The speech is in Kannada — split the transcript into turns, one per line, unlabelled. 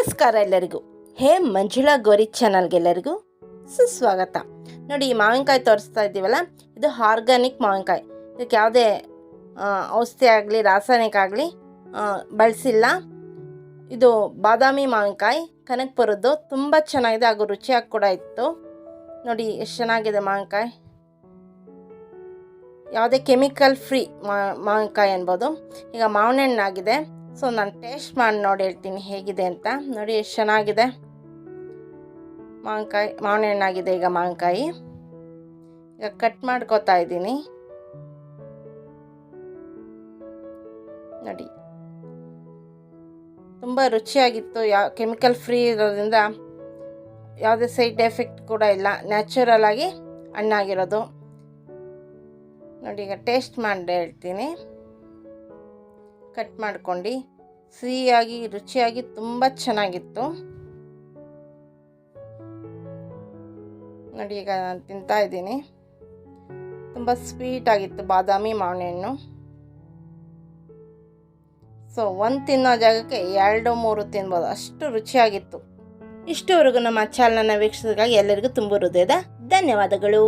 ನಮಸ್ಕಾರ ಎಲ್ಲರಿಗೂ. ಹೇ ಮಂಜುಳಾ ಗೋರಿ ಚಾನಲ್ಗೆಲ್ಲರಿಗೂ ಸುಸ್ವಾಗತ. ನೋಡಿ, ಈ ಮಾವಿನಕಾಯಿ ತೋರಿಸ್ತಾ ಇದ್ದೀವಲ್ಲ, ಇದು ಆರ್ಗ್ಯಾನಿಕ್ ಮಾವಿನಕಾಯಿ. ಇದಕ್ಕೆ ಯಾವುದೇ ಔಷಧಿ ಆಗಲಿ ರಾಸಾಯನಿಕ ಆಗಲಿ ಬಳಸಿಲ್ಲ. ಇದು ಬಾದಾಮಿ ಮಾವಿನಕಾಯಿ, ಕನಕಪುರದ್ದು. ತುಂಬ ಚೆನ್ನಾಗಿದೆ, ಹಾಗೂ ರುಚಿಯಾಗಿ ಕೂಡ ಇತ್ತು. ನೋಡಿ ಎಷ್ಟು ಚೆನ್ನಾಗಿದೆ ಮಾವಿನಕಾಯಿ. ಯಾವುದೇ ಕೆಮಿಕಲ್ ಫ್ರೀ ಮಾವಿನಕಾಯಿ ಅನ್ಬೋದು. ಈಗ ಮಾವಿನ ಹಣ್ಣಾಗಿದೆ, ಸೊ ನಾನು ಟೇಸ್ಟ್ ಮಾಡಿ ನೋಡಿ ಹೇಳ್ತೀನಿ ಹೇಗಿದೆ ಅಂತ. ನೋಡಿ ಎಷ್ಟು ಚೆನ್ನಾಗಿದೆ ಮಾವಿನ ಹಣ್ಣಾಗಿದೆ. ಈಗ ಮಾವಿನಕಾಯಿ ಈಗ ಕಟ್ ಮಾಡ್ಕೋತಾ ಇದ್ದೀನಿ. ನೋಡಿ, ತುಂಬ ರುಚಿಯಾಗಿತ್ತು. ಕೆಮಿಕಲ್ ಫ್ರೀ ಇರೋದ್ರಿಂದ ಯಾವುದೇ ಸೈಡ್ ಎಫೆಕ್ಟ್ ಕೂಡ ಇಲ್ಲ. ನ್ಯಾಚುರಲ್ ಆಗಿ ಹಣ್ಣಾಗಿರೋದು. ನೋಡಿ, ಈಗ ಟೇಸ್ಟ್ ಮಾಡಿ ಹೇಳ್ತೀನಿ. ಕಟ್ ಮಾಡ್ಕೊಂಡು ಸಿಹಿಯಾಗಿ ರುಚಿಯಾಗಿ ತುಂಬ ಚೆನ್ನಾಗಿತ್ತು. ನೋಡಿ, ಈಗ ನಾನು ತಿಂತಾ ಇದ್ದೀನಿ. ತುಂಬ ಸ್ವೀಟ್ ಆಗಿತ್ತು ಬಾದಾಮಿ ಮಾವಿನ ಹಣ್ಣು. ಸೊ ಒಂದು ತಿನ್ನೋ ಜಾಗಕ್ಕೆ 2-3 ತಿನ್ಬೋದು, ಅಷ್ಟು ರುಚಿಯಾಗಿತ್ತು. ಇಷ್ಟುವರೆಗೂ ನಮ್ಮ ಚಾನಲ್ನ ವೀಕ್ಷಿಸಿದಾಗ ಎಲ್ಲರಿಗೂ ತುಂಬ ಹೃದಯದ ಧನ್ಯವಾದಗಳು.